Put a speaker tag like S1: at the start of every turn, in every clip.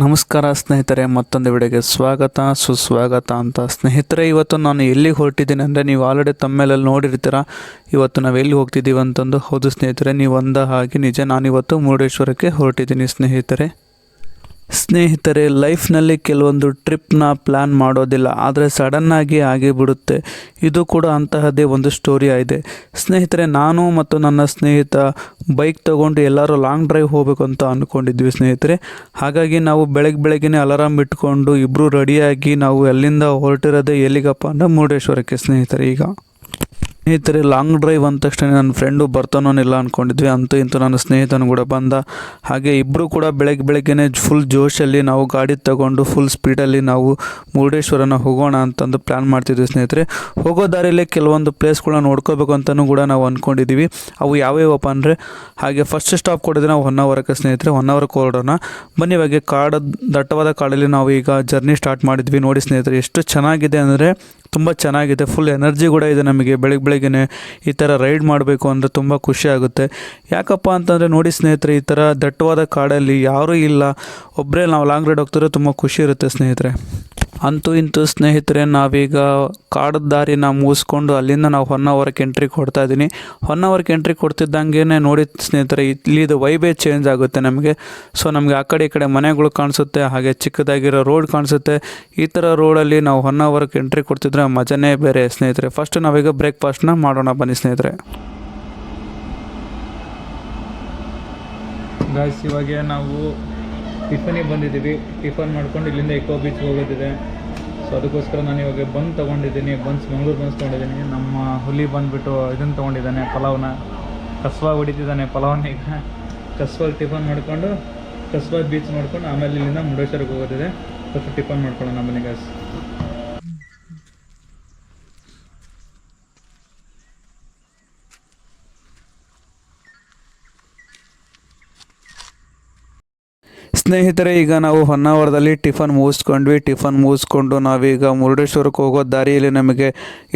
S1: ನಮಸ್ಕಾರ ಸ್ನೇಹಿತರೆ, ಮತ್ತೊಂದು ವಿಡಿಯೋಗೆ ಸ್ವಾಗತ ಸುಸ್ವಾಗತ ಅಂತ. ಸ್ನೇಹಿತರೆ, ಇವತ್ತು ನಾನು ಎಲ್ಲಿಗೆ ಹೊರಟಿದ್ದೀನಿ ಅಂದರೆ ನೀವು ಆಲ್ರೆಡಿ ತಮ್ಮೇಲೆಲ್ಲಿ ನೋಡಿರ್ತೀರ. ಇವತ್ತು ನಾವು ಎಲ್ಲಿ ಹೋಗ್ತಿದ್ದೀವಿ ಅಂತಂದು. ಹೌದು ಸ್ನೇಹಿತರೆ, ನೀವು ಅಂದ ಹಾಗೆ ನಿಜ, ನಾನಿವತ್ತು ಮುರುಡೇಶ್ವರಕ್ಕೆ ಹೊರಟಿದ್ದೀನಿ ಸ್ನೇಹಿತರೆ, ಲೈಫ್ನಲ್ಲಿ ಕೆಲವೊಂದು ಟ್ರಿಪ್ನ ಪ್ಲ್ಯಾನ್ ಮಾಡೋದಿಲ್ಲ, ಆದರೆ ಸಡನ್ನಾಗಿ ಆಗಿಬಿಡುತ್ತೆ. ಇದು ಕೂಡ ಅಂತಹದ್ದೇ ಒಂದು ಸ್ಟೋರಿ ಆಗಿದೆ ಸ್ನೇಹಿತರೆ. ನಾನು ಮತ್ತು ನನ್ನ ಸ್ನೇಹಿತ ಬೈಕ್ ತೊಗೊಂಡು ಎಲ್ಲರೂ ಲಾಂಗ್ ಡ್ರೈವ್ ಹೋಗಬೇಕು ಅಂತ ಅಂದ್ಕೊಂಡಿದ್ವಿ ಸ್ನೇಹಿತರೆ. ಹಾಗಾಗಿ ನಾವು ಬೆಳಗ್ಗೆ ಅಲಾರಾಮ್ ಇಟ್ಕೊಂಡು ಇಬ್ಬರು ರೆಡಿಯಾಗಿ ನಾವು ಅಲ್ಲಿಂದ ಹೊರಟಿರೋದೇ ಎಲ್ಲಿಗಪ್ಪ ಅಂದರೆ ಮುರುಡೇಶ್ವರಕ್ಕೆ ಸ್ನೇಹಿತರೆ. ಲಾಂಗ್ ಡ್ರೈವ್ ಅಂದ ತಕ್ಷಣ ನನ್ನ ಫ್ರೆಂಡು ಬರ್ತಾನೋನಿಲ್ಲ ಅಂದ್ಕೊಂಡಿದ್ವಿ. ಅಂತೂ ಇಂತೂ ನನ್ನ ಸ್ನೇಹಿತನು ಕೂಡ ಬಂದ. ಹಾಗೆ ಇಬ್ಬರು ಕೂಡ ಬೆಳಗ್ಗೆನೇ ಫುಲ್ ಜೋಶಲ್ಲಿ ನಾವು ಗಾಡಿ ತಗೊಂಡು ಫುಲ್ ಸ್ಪೀಡಲ್ಲಿ ನಾವು ಮುರುಡೇಶ್ವರನ ಹೋಗೋಣ ಅಂತಂದು ಪ್ಲ್ಯಾನ್ ಮಾಡ್ತಿದ್ವಿ ಸ್ನೇಹಿತರೆ. ಹೋಗೋ ದಾರಿಯಲ್ಲೇ ಕೆಲವೊಂದು ಪ್ಲೇಸ್ಗಳನ್ನ ನೋಡ್ಕೋಬೇಕು ಅಂತಲೂ ಕೂಡ ನಾವು ಅಂದ್ಕೊಂಡಿದ್ದೀವಿ. ಅವು ಯಾವ್ಯಾವಪ್ಪ ಅಂದರೆ, ಹಾಗೆ ಫಸ್ಟ್ ಸ್ಟಾಪ್ ಕೊಡೋದು ನಾವು ಹೊನ್ನಾವರಕ್ಕೆ ಸ್ನೇಹಿತರೆ. ಹೊನ್ನಾವರಕ್ಕೆ ಹೊರಡೋಣ ಬನ್ನಿ. ಇವಾಗ ದಟ್ಟವಾದ ಕಾಡಲ್ಲಿ ನಾವು ಈಗ ಜರ್ನಿ ಸ್ಟಾರ್ಟ್ ಮಾಡಿದ್ವಿ. ನೋಡಿ ಸ್ನೇಹಿತರೆ, ಎಷ್ಟು ಚೆನ್ನಾಗಿದೆ ಅಂದರೆ ತುಂಬ ಚೆನ್ನಾಗಿದೆ. ಫುಲ್ ಎನರ್ಜಿ ಕೂಡ ಇದೆ ನಮಗೆ. ಬೆಳಗ್ಗೆನೇ ಈ ಥರ ರೈಡ್ ಮಾಡಬೇಕು ಅಂದರೆ ತುಂಬ ಖುಷಿ ಆಗುತ್ತೆ. ಯಾಕಪ್ಪ ಅಂತಂದರೆ ನೋಡಿ ಸ್ನೇಹಿತರೆ, ಈ ಥರ ದಟ್ಟವಾದ ಕಾಡಲ್ಲಿ ಯಾರೂ ಇಲ್ಲ, ಒಬ್ಬರೇ ನಾವು ಲಾಂಗ್ ರೈಡ್ ಹೋಗ್ತಿದ್ರೆ ತುಂಬ ಖುಷಿ ಇರುತ್ತೆ ಸ್ನೇಹಿತರೆ. ಅಂತೂ ಇಂತೂ ಸ್ನೇಹಿತರೆ, ನಾವೀಗ ಕಾಡದ ದಾರಿನ ಮುಗಿಸ್ಕೊಂಡು ಅಲ್ಲಿಂದ ನಾವು ಹೊನ್ನಾವರಕ್ಕೆ ಎಂಟ್ರಿ ಕೊಡ್ತಾ ಇದ್ದೀನಿ. ಹೊನ್ನಾವರಕ್ಕೆ ಎಂಟ್ರಿ ಕೊಡ್ತಿದ್ದಂಗೆ ನೋಡಿ ಸ್ನೇಹಿತರೆ, ಇಲ್ಲಿದು ವೈಬೇ ಚೇಂಜ್ ಆಗುತ್ತೆ ನಮಗೆ. ಸೊ ನಮಗೆ ಆ ಕಡೆ ಈ ಕಡೆ ಮನೆಗಳು ಕಾಣಿಸುತ್ತೆ, ಹಾಗೆ ಚಿಕ್ಕದಾಗಿರೋ ರೋಡ್ ಕಾಣಿಸುತ್ತೆ. ಈ ಥರ ರೋಡಲ್ಲಿ ನಾವು ಹೊನ್ನಾವರಕ್ಕೆ ಎಂಟ್ರಿ ಕೊಡ್ತಿದ್ರೆ ಮಜನೇ ಬೇರೆ ಸ್ನೇಹಿತರೆ. ಫಸ್ಟ್ ನಾವೀಗ ಬ್ರೇಕ್ಫಾಸ್ಟ್ನ ಮಾಡೋಣ ಬನ್ನಿ ಸ್ನೇಹಿತರೆ. ಗಾಯ್ಸ್, ಇವಾಗ ನಾವು ಟಿಫನಿಗೆ ಬಂದಿದ್ದೀವಿ. ಟಿಫನ್ ಮಾಡ್ಕೊಂಡು ಇಲ್ಲಿಂದ ಎಕೋ ಬೀಚ್ ಹೋಗೋದಿದೆ. ಸೊ ಅದಕ್ಕೋಸ್ಕರ ನಾನು ಇವಾಗ ಬನ್ಸ್ ತೊಗೊಂಡಿದ್ದೀನಿ. ಮಂಗಳೂರು ಬನ್ಸ್ ತೊಗೊಂಡಿದ್ದೀನಿ. ನಮ್ಮ ಹುಲಿ ಬಂದುಬಿಟ್ಟು ಇದನ್ನು ತೊಗೊಂಡಿದ್ದಾನೆ, ಪಲಾವ್ನ. ಕಸ್ಬಾ ಹೊಡಿತಿದ್ದಾನೆ ಪಲಾವ್ನ. ಈಗ ಕಸ್ಬಾಗಿ ಟಿಫನ್ ಮಾಡಿಕೊಂಡು ಕಸ್ಬಾ ಬೀಚ್ ನೋಡ್ಕೊಂಡು ಆಮೇಲೆ ಇಲ್ಲಿಂದ ಮುರುಡೇಶ್ವರಕ್ಕೆ ಹೋಗೋದಿದೆ. ಫಸ್ಟ್ ಟಿಫನ್ ಮಾಡ್ಕೊಳ್ಳೋಣ ಬನ್ನಿ ಗಾಯ್ಸ್. ಸ್ನೇಹಿತರೆ, ಈಗ ನಾವು ಹೊನ್ನಾವರದಲ್ಲಿ ಟಿಫನ್ ಮುಗಿಸ್ಕೊಂಡು ನಾವೀಗ ಮುರುಡೇಶ್ವರಕ್ಕೆ ಹೋಗೋ ದಾರಿಯಲ್ಲಿ ನಮಗೆ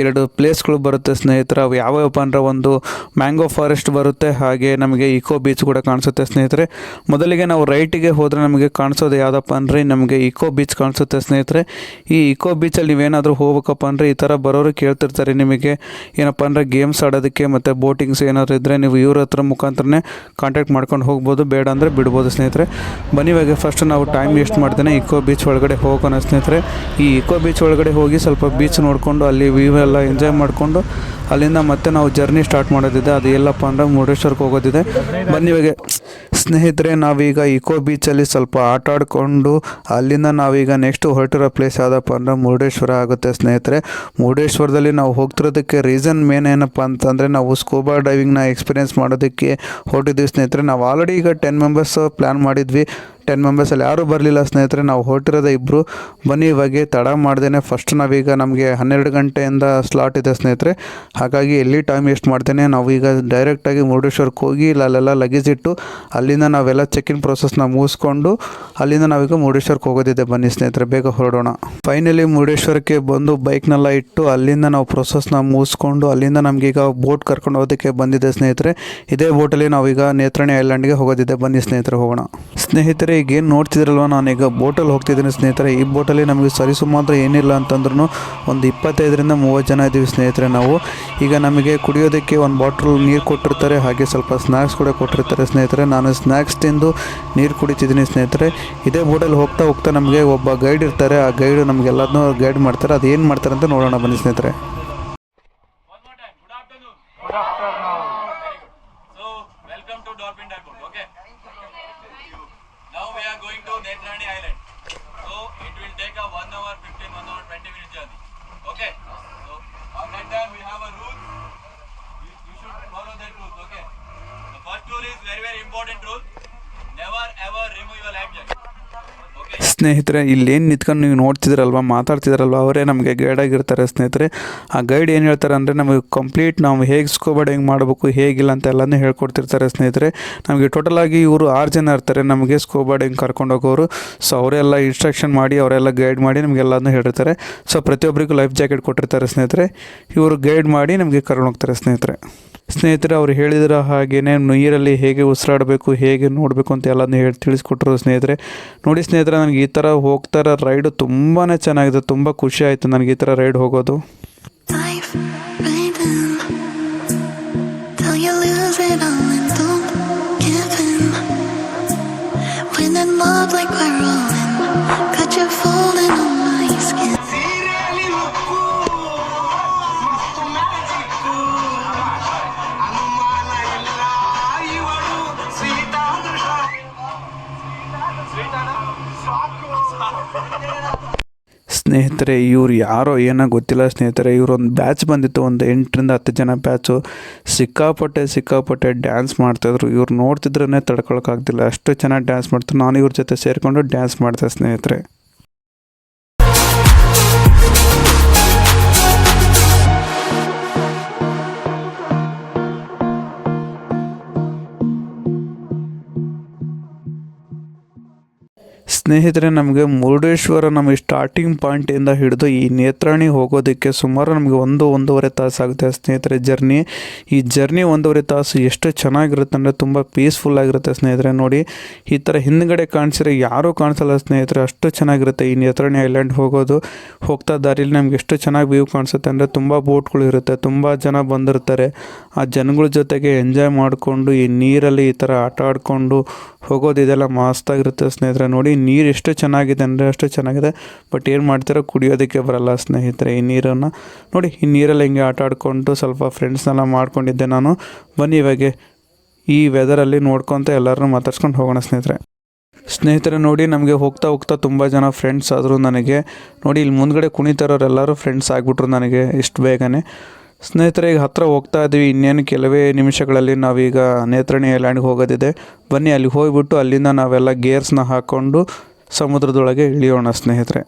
S1: 2 ಪ್ಲೇಸ್ಗಳು ಬರುತ್ತೆ ಸ್ನೇಹಿತರೆ. ಅವು ಯಾವ್ಯಾವಪ್ಪ ಅಂದರೆ, ಒಂದು ಮ್ಯಾಂಗೋ ಫಾರೆಸ್ಟ್ ಬರುತ್ತೆ, ಹಾಗೆ ನಮಗೆ ಇಕೋ ಬೀಚ್ ಕೂಡ ಕಾಣಿಸುತ್ತೆ ಸ್ನೇಹಿತರೆ. ಮೊದಲಿಗೆ ನಾವು ರೈಟಿಗೆ ಹೋದರೆ ನಮಗೆ ಕಾಣಿಸೋದು ಯಾವುದಪ್ಪ ಅಂದರೆ, ನಮಗೆ ಇಕೋ ಬೀಚ್ ಕಾಣಿಸುತ್ತೆ ಸ್ನೇಹಿತರೆ. ಈ ಇಕೋ ಬೀಚಲ್ಲಿ ನೀವೇನಾದರೂ ಹೋಗ್ಬೇಕಪ್ಪ ಅಂದರೆ, ಈ ಥರ ಬರೋರು ಕೇಳ್ತಿರ್ತಾರೆ ನಿಮಗೆ ಏನಪ್ಪ ಅಂದರೆ ಗೇಮ್ಸ್ ಆಡೋದಕ್ಕೆ ಮತ್ತು ಬೋಟಿಂಗ್ಸ್ ಏನಾದರೂ ಇದ್ದರೆ ನೀವು ಇವ್ರ ಹತ್ರ ಮುಖಾಂತರನೇ ಕಾಂಟ್ಯಾಕ್ಟ್ ಮಾಡ್ಕೊಂಡು ಹೋಗ್ಬೋದು, ಬೇಡ ಅಂದರೆ ಬಿಡ್ಬೋದು ಸ್ನೇಹಿತರೆ. ಬನ್ನಿ, ಇವಾಗ ಫಸ್ಟ್ ನಾವು ಟೈಮ್ ವೇಸ್ಟ್ ಮಾಡ್ತೇನೆ ಇಕೋ ಬೀಚ್ ಒಳಗಡೆ ಹೋಗೋಣ ಸ್ನೇಹಿತರೆ. ಈ ಇಕೋ ಬೀಚ್ ಒಳಗಡೆ ಹೋಗಿ ಸ್ವಲ್ಪ ಬೀಚ್ ನೋಡಿಕೊಂಡು ಅಲ್ಲಿ ವ್ಯೂ ಎಲ್ಲ ಎಂಜಾಯ್ ಮಾಡಿಕೊಂಡು ಅಲ್ಲಿಂದ ಮತ್ತೆ ನಾವು ಜರ್ನಿ ಸ್ಟಾರ್ಟ್ ಮಾಡೋದಿದೆ. ಅದು ಎಲ್ಲಪ್ಪ ಅಂದರೆ ಮುರುಡೇಶ್ವರಕ್ಕೆ ಹೋಗೋದಿದೆ. ಬನ್ನಿ ಇವಾಗ ಸ್ನೇಹಿತರೆ, ನಾವೀಗ ಇಕೋ ಬೀಚಲ್ಲಿ ಸ್ವಲ್ಪ ಆಟ ಆಡಿಕೊಂಡು ಅಲ್ಲಿಂದ ನಾವೀಗ ನೆಕ್ಸ್ಟ್ ಹೊರಟಿರೋ ಪ್ಲೇಸ್ ಯಾವುದಪ್ಪ ಅಂದರೆ ಮುರುಡೇಶ್ವರ ಆಗುತ್ತೆ ಸ್ನೇಹಿತರೆ. ಮುರುಡೇಶ್ವರದಲ್ಲಿ ನಾವು ಹೋಗ್ತಿರೋದಕ್ಕೆ ರೀಸನ್ ಮೇನ್ ಏನಪ್ಪ ಅಂತಂದರೆ, ನಾವು ಸ್ಕೂಬಾ ಡೈವಿಂಗ್ನ ಎಕ್ಸ್ಪೀರಿಯೆನ್ಸ್ ಮಾಡೋದಕ್ಕೆ ಹೊರಟಿದ್ವಿ ಸ್ನೇಹಿತರೆ. ನಾವು ಆಲ್ರೆಡಿ ಈಗ 10 ಮೆಂಬರ್ಸ್ ಪ್ಲ್ಯಾನ್ ಮಾಡಿದ್ವಿ. 10 ಮೆಂಬರ್ಸಲ್ಲಿ ಯಾರೂ ಬರಲಿಲ್ಲ ಸ್ನೇಹಿತರೆ. ನಾವು ಹೊರಟಿರೋದೇ ಇಬ್ಬರು. ಬನ್ನಿ ಇವಾಗ ತಡ ಮಾಡ್ದೇನೆ ಫಸ್ಟ್ ನಾವೀಗ ನಮಗೆ 12 ಗಂಟೆಯಿಂದ ಸ್ಲಾಟ್ ಇದೆ ಸ್ನೇಹಿತರೆ. ಹಾಗಾಗಿ ಎಲ್ಲಿ ಟೈಮ್ ವೇಸ್ಟ್ ಮಾಡ್ತೇನೆ, ನಾವೀಗ ಡೈರೆಕ್ಟಾಗಿ ಮುರುಡೇಶ್ವರಕ್ಕೆ ಹೋಗಿ ಅಲ್ಲೆಲ್ಲ ಲಗೇಜ್ ಇಟ್ಟು ಅಲ್ಲಿಂದ ನಾವೆಲ್ಲ ಚೆಕ್-ಇನ್ ಪ್ರೊಸೆಸ್ನ ಮುಗಿಸ್ಕೊಂಡು ಅಲ್ಲಿಂದ ನಾವೀಗ ಮುರುಡೇಶ್ವರಕ್ಕೆ ಹೋಗೋದಿದೆ. ಬನ್ನಿ ಸ್ನೇಹಿತರೆ, ಬೇಗ ಹೊರಡೋಣ. ಫೈನಲಿ ಮುರುಡೇಶ್ವರಕ್ಕೆ ಬಂದು ಬೈಕ್ನೆಲ್ಲ ಇಟ್ಟು ಅಲ್ಲಿಂದ ನಾವು ಪ್ರೊಸೆಸ್ನ ಮುಗಿಸ್ಕೊಂಡು ಅಲ್ಲಿಂದ ನಮಗೀಗ ಬೋಟ್ ಕರ್ಕೊಂಡು ಹೋಗೋದಕ್ಕೆ ಬಂದಿದೆ ಸ್ನೇಹಿತರೆ. ಇದೇ ಬೋಟಲ್ಲಿ ನಾವೀಗ ನೇತ್ರಾಣಿ ಐಲ್ಯಾಂಡ್ಗೆ ಹೋಗೋದಿದೆ. ಬನ್ನಿ ಸ್ನೇಹಿತರೆ, ಹೋಗೋಣ. ಸ್ನೇಹಿತರೆ, ಈಗ ಏನು ನೋಡ್ತಿದ್ರಲ್ವ, ನಾನೀಗ ಬೋಟಲ್ಲಿ ಹೋಗ್ತಿದ್ದೀನಿ ಸ್ನೇಹಿತರೆ. ಈ ಬೋಟಲ್ಲಿ ನಮಗೆ ಸರಿಸುಮಾರು ಏನಿಲ್ಲ ಅಂತಂದ್ರೂ ಒಂದು 25ರಿಂದ 30 ಜನ ಇದ್ದೀವಿ ಸ್ನೇಹಿತರೆ. ನಾವು ಈಗ ನಮಗೆ ಕುಡಿಯೋದಕ್ಕೆ ಒಂದು ಬಾಟಲ್ ನೀರು ಕೊಟ್ಟಿರ್ತಾರೆ, ಹಾಗೆ ಸ್ವಲ್ಪ ಸ್ನ್ಯಾಕ್ಸ್ ಕೂಡ ಕೊಟ್ಟಿರ್ತಾರೆ ಸ್ನೇಹಿತರೆ. ನಾನು ಸ್ನ್ಯಾಕ್ಸ್ ತಿಂದು ನೀರು ಕುಡಿತಿದ್ದೀನಿ ಸ್ನೇಹಿತರೆ. ಇದೇ ಬೋಟಲ್ಲಿ ಹೋಗ್ತಾ ನಮಗೆ ಒಬ್ಬ ಗೈಡ್ ಇರ್ತಾರೆ. ಆ ಗೈಡ್ ನಮಗೆಲ್ಲದನ್ನೂ ಗೈಡ್ ಮಾಡ್ತಾರೆ. ಅದು ಏನು ಮಾಡ್ತಾರೆ ಅಂತ ನೋಡೋಣ ಬನ್ನಿ ಸ್ನೇಹಿತರೆ.
S2: Now we are going to Netrani Island. So it will take a 1 hour 15, 1 hour 20 minute journey. Okay. So on that time we have a rule. You should follow that rule. Okay. The first rule is very important rule. Never ever remove your life jacket. Okay.
S1: ಸ್ನೇಹಿತರೆ ಇಲ್ಲೇನು ನಿಂತ್ಕೊಂಡು ನೀವು ನೋಡ್ತಿದ್ದೀರಲ್ವ ಮಾತಾಡ್ತಿದ್ದೀರಲ್ವ ಅವರೇ ನಮಗೆ guide ಆಗಿರ್ತಾರೆ ಸ್ನೇಹಿತರೆ. ಆ guide ಏನು ಹೇಳ್ತಾರೆ ಅಂದರೆ ನಮಗೆ ಕಂಪ್ಲೀಟ್ ನಾವು ಹೇಗೆ ಸ್ಕೂಬಾ ಡೈವಿಂಗ್ ಮಾಡಬೇಕು ಹೇಗಿಲ್ಲ ಅಂತ ಎಲ್ಲನೂ ಹೇಳ್ಕೊಡ್ತಿರ್ತಾರೆ ಸ್ನೇಹಿತರೆ. ನಮಗೆ ಟೋಟಲಾಗಿ ಇವರು 6 ಜನ ಇರ್ತಾರೆ ನಮಗೆ ಸ್ಕೂಬಾ ಡೈವಿಂಗ್ ಕರ್ಕೊಂಡು ಹೋಗೋರು. ಸೊ ಅವರೆಲ್ಲ ಇನ್ಸ್ಟ್ರಕ್ಷನ್ ಮಾಡಿ ಅವರೆಲ್ಲ ಗೈಡ್ ಮಾಡಿ ನಮಗೆಲ್ಲನೂ ಹೇಳಿರ್ತಾರೆ. ಸೊ ಪ್ರತಿಯೊಬ್ಬರಿಗೂ ಲೈಫ್ ಜಾಕೆಟ್ ಕೊಟ್ಟಿರ್ತಾರೆ ಸ್ನೇಹಿತರೆ. ಇವರು ಗೈಡ್ ಮಾಡಿ ನಮಗೆ ಕರ್ಕೊಂಡು ಹೋಗ್ತಾರೆ ಸ್ನೇಹಿತರೆ ಅವ್ರು ಹೇಳಿದ್ರ ಹಾಗೆಯೇ ನೀರಲ್ಲಿ ಹೇಗೆ ಉಸಿರಾಡಬೇಕು ಹೇಗೆ ನೋಡಬೇಕು ಅಂತ ಎಲ್ಲನೂ ತಿಳಿಸ್ಕೊಟ್ರು ಸ್ನೇಹಿತರೆ. ನೋಡಿ ಸ್ನೇಹಿತರೆ ನನಗೆ ಈ ಥರ ಹೋಗ್ತಾರ ರೈಡು ತುಂಬಾ ಚೆನ್ನಾಗಿದೆ, ತುಂಬ ಖುಷಿ ಆಯಿತು ನನಗೆ ಈ ಥರ ರೈಡ್ ಹೋಗೋದು.
S3: Life, rhythm, till you lose it all and don't give in. When in love like we're rolling, got you folding on my skin.
S1: ಸ್ನೇಹಿತರೆ ಇವ್ರು ಯಾರೋ ಏನೋ ಗೊತ್ತಿಲ್ಲ ಸ್ನೇಹಿತರೆ. ಇವರೊಂದು ಬ್ಯಾಚ್ ಬಂದಿತ್ತು, ಒಂದು 8 ರಿಂದ 10 ಜನ ಬ್ಯಾಚು. ಸಿಕ್ಕಾಪಟ್ಟೆ ಡ್ಯಾನ್ಸ್ ಮಾಡ್ತಾಯಿದ್ರು. ಇವ್ರು ನೋಡ್ತಿದ್ರೇ ತಡ್ಕೊಳಕ್ಕಾಗ್ತಿಲ್ಲ, ಅಷ್ಟು ಚೆನ್ನಾಗಿ ಡ್ಯಾನ್ಸ್ ಮಾಡ್ತಾರೆ. ನಾನು ಇವ್ರ ಜೊತೆ ಸೇರಿಕೊಂಡು ಡ್ಯಾನ್ಸ್ ಮಾಡ್ದೆ ಸ್ನೇಹಿತರೆ. ಸ್ನೇಹಿತರೆ ನಮಗೆ ಮುರುಡೇಶ್ವರ ನಮಗೆ ಸ್ಟಾರ್ಟಿಂಗ್ ಪಾಯಿಂಟಿಂದ ಹಿಡಿದು ಈ ನೇತ್ರಾಣಿ ಹೋಗೋದಕ್ಕೆ ಸುಮಾರು ನಮಗೆ 1-1.5 ತಾಸು ಆಗುತ್ತೆ ಸ್ನೇಹಿತರೆ ಜರ್ನಿ. ಈ ಜರ್ನಿ 1.5 ತಾಸು ಎಷ್ಟು ಚೆನ್ನಾಗಿರುತ್ತೆ ಅಂದರೆ ತುಂಬ ಪೀಸ್ಫುಲ್ ಆಗಿರುತ್ತೆ ಸ್ನೇಹಿತರೆ. ನೋಡಿ ಈ ಥರ ಹಿಂದ್ಗಡೆ ಕಾಣಿಸಿದ್ರೆ ಯಾರೂ ಕಾಣಿಸಲ್ಲ ಸ್ನೇಹಿತರೆ, ಅಷ್ಟು ಚೆನ್ನಾಗಿರುತ್ತೆ ಈ ನೇತ್ರಾಣಿ ಐಲ್ಯಾಂಡ್ ಹೋಗ್ತಾ ದಾರಿಲಿ ನಮ್ಗೆ ಎಷ್ಟು ಚೆನ್ನಾಗಿ ವ್ಯೂ ಕಾಣಿಸುತ್ತೆ ಅಂದರೆ ತುಂಬ ಬೋಟ್ಗಳು ಇರುತ್ತೆ, ತುಂಬ ಜನ ಬಂದಿರ್ತಾರೆ. ಆ ಜನಗಳ ಜೊತೆಗೆ ಎಂಜಾಯ್ ಮಾಡಿಕೊಂಡು ಈ ನೀರಲ್ಲಿ ಈ ಥರ ಆಟ ಆಡಿಕೊಂಡು ಹೋಗೋದು ಇದೆಲ್ಲ ಮಸ್ತಾಗಿರುತ್ತೆ ಸ್ನೇಹಿತರೆ. ನೋಡಿ ನೀರು ಎಷ್ಟು ಚೆನ್ನಾಗಿದೆ ಅಂದರೆ ಅಷ್ಟು ಚೆನ್ನಾಗಿದೆ. ಬಟ್ ಏನು ಮಾಡ್ತೀರೋ ಕುಡಿಯೋದಕ್ಕೆ ಬರಲ್ಲ ಸ್ನೇಹಿತರೆ ಈ ನೀರನ್ನು. ನೋಡಿ ಈ ನೀರಲ್ಲಿ ಹಿಂಗೆ ಆಟ ಆಡಿಕೊಂಡು ಸ್ವಲ್ಪ ಫ್ರೆಂಡ್ಸ್ನೆಲ್ಲ ಮಾಡ್ಕೊಂಡಿದ್ದೆ ನಾನು. ಬನ್ನಿ ಇವಾಗೆ ಈ ವೆದರಲ್ಲಿ ನೋಡ್ಕೊತ ಎಲ್ಲರನ್ನೂ ಮಾತಾಡ್ಸ್ಕೊಂಡು ಹೋಗೋಣ ಸ್ನೇಹಿತರೆ. ನೋಡಿ ನಮಗೆ ಹೋಗ್ತಾ ತುಂಬ ಜನ ಫ್ರೆಂಡ್ಸ್ ಆದರು ನನಗೆ. ನೋಡಿ ಇಲ್ಲಿ ಮುಂದ್ಗಡೆ ಕುಣಿತಾರೋರೆಲ್ಲರೂ ಫ್ರೆಂಡ್ಸ್ ಆಗಿಬಿಟ್ರು ನನಗೆ ಇಷ್ಟು ಬೇಗನೆ ಸ್ನೇಹಿತರೆ. ಈಗ ಹತ್ತಿರ ಹೋಗ್ತಾ ಇದ್ದೀವಿ, ಇನ್ನೇನು ಕೆಲವೇ ನಿಮಿಷಗಳಲ್ಲಿ ನಾವೀಗ ನೇತ್ರಾಣಿ ಐಲ್ಯಾಂಡ್ಗೆ ಹೋಗೋದಿದೆ. ಬನ್ನಿ ಅಲ್ಲಿ ಹೋಗಿಬಿಟ್ಟು ಅಲ್ಲಿಂದ ನಾವೆಲ್ಲ ಗೇರ್ಸ್ನ ಹಾಕ್ಕೊಂಡು ಸಮುದ್ರದೊಳಗೆ ಇಳಿಯೋಣ ಸ್ನೇಹಿತರೆ.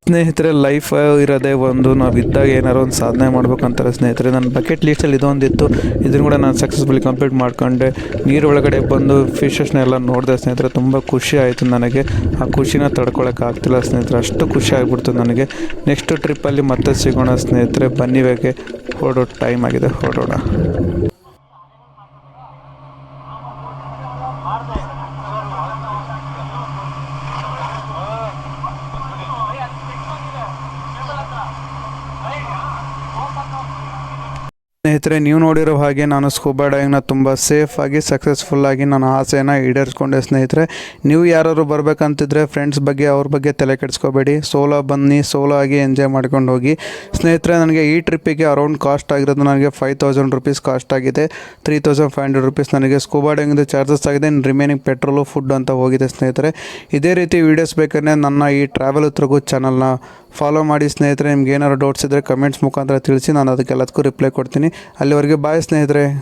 S1: ಸ್ನೇಹಿತರೆ ಲೈಫ್ ಇರೋದೇ ಒಂದು, ನಾವು ಇದ್ದಾಗ ಏನಾರು ಒಂದು ಸಾಧನೆ ಮಾಡ್ಬೇಕಂತಾರೆ ಸ್ನೇಹಿತರೆ. ನನ್ನ ಬಕೆಟ್ ಲೀಸ್ಟಲ್ಲಿ ಇದೊಂದಿತ್ತು, ಇದನ್ನು ಕೂಡ ನಾನು ಸಕ್ಸಸ್ಫುಲಿ ಕಂಪ್ಲೀಟ್ ಮಾಡ್ಕೊಂಡೆ. ನೀರೊಳಗಡೆ ಬಂದು ಫಿಶಸ್ನೆಲ್ಲ ನೋಡಿದೆ ಸ್ನೇಹಿತರೆ. ತುಂಬ ಖುಷಿ ಆಯಿತು ನನಗೆ. ಆ ಖುಷಿನ ತಡ್ಕೊಳಕ್ಕಾಗ್ತಿಲ್ಲ ಸ್ನೇಹಿತರೆ, ಅಷ್ಟು ಖುಷಿ ಆಗಿಬಿಡ್ತು ನನಗೆ. ನೆಕ್ಸ್ಟ್ ಟ್ರಿಪ್ಪಲ್ಲಿ ಮತ್ತೆ ಸಿಗೋಣ ಸ್ನೇಹಿತರೆ. ಬನ್ನಿವಾಗೆ ಹೊರಡೋ ಟೈಮ್ ಆಗಿದೆ, ಹೊರಡೋಣ. ಸ್ನೇಹಿತರೆ ನೀವು ನೋಡಿರೋ ಹಾಗೆ ನಾನು ಸ್ಕೂಬಾ ಡೈವಿಂಗ್ನ ತುಂಬ ಸೇಫಾಗಿ ಸಕ್ಸಸ್ಫುಲ್ಲಾಗಿ ನನ್ನ ಆಸೆಯನ್ನು ಈಡೇರಿಸ್ಕೊಂಡೆ ಸ್ನೇಹಿತರೆ. ನೀವು ಯಾರಾದ್ರು ಬರಬೇಕಂತಿದ್ರೆ ಫ್ರೆಂಡ್ಸ್ ಬಗ್ಗೆ ಅವ್ರ ಬಗ್ಗೆ ತಲೆ ಕೆಡಿಸ್ಕೋಬೇಡಿ, ಸೋಲೋ ಬನ್ನಿ, ಸೋಲೋ ಆಗಿ ಎಂಜಾಯ್ ಮಾಡ್ಕೊಂಡು ಹೋಗಿ ಸ್ನೇಹಿತರೆ. ನನಗೆ ಈ ಟ್ರಿಪ್ಪಿಗೆ ಅರೌಂಡ್ ಕಾಸ್ಟ್ ಆಗಿರೋದು ನನಗೆ 5000 ರೂಪೀಸ್ ಕಾಸ್ಟ್ ಆಗಿದೆ. 3500 ರೂಪೀಸ್ ನನಗೆ ಸ್ಕೂಬಾ ಡೈವಿಂಗ್ದು ಚಾರ್ಜಸ್ ಆಗಿದೆ. ರಿಮೈನಿಂಗ್ ಪೆಟ್ರೋಲು ಫುಡ್ ಅಂತ ಹೋಗಿದೆ ಸ್ನೇಹಿತರೆ. ಇದೇ ರೀತಿ ವೀಡಿಯೋಸ್ ಬೇಕಾದ್ರೆ ನನ್ನ ಈ ಟ್ರಾವೆಲ್ ಉತ್ರಗು ಚಾನಲ್ನ ಫಾಲೋ ಮಾಡಿ ಸ್ನೇಹಿತರೆ. ನಿಮ್ಗೆ ಏನಾದ್ರು ಡೌಟ್ಸ್ ಇದ್ದರೆ ಕಮೆಂಟ್ಸ್ ಮುಖಾಂತರ ತಿಳಿಸಿ, ನಾನು ಅದಕ್ಕೆಲ್ಲದಕ್ಕೂ ರಿಪ್ಲೈ ಕೊಡ್ತೀನಿ. ಅಲ್ಲಿವರೆಗೆ ಬಾಯ್ ಸ್ನೇಹಿತರೆ.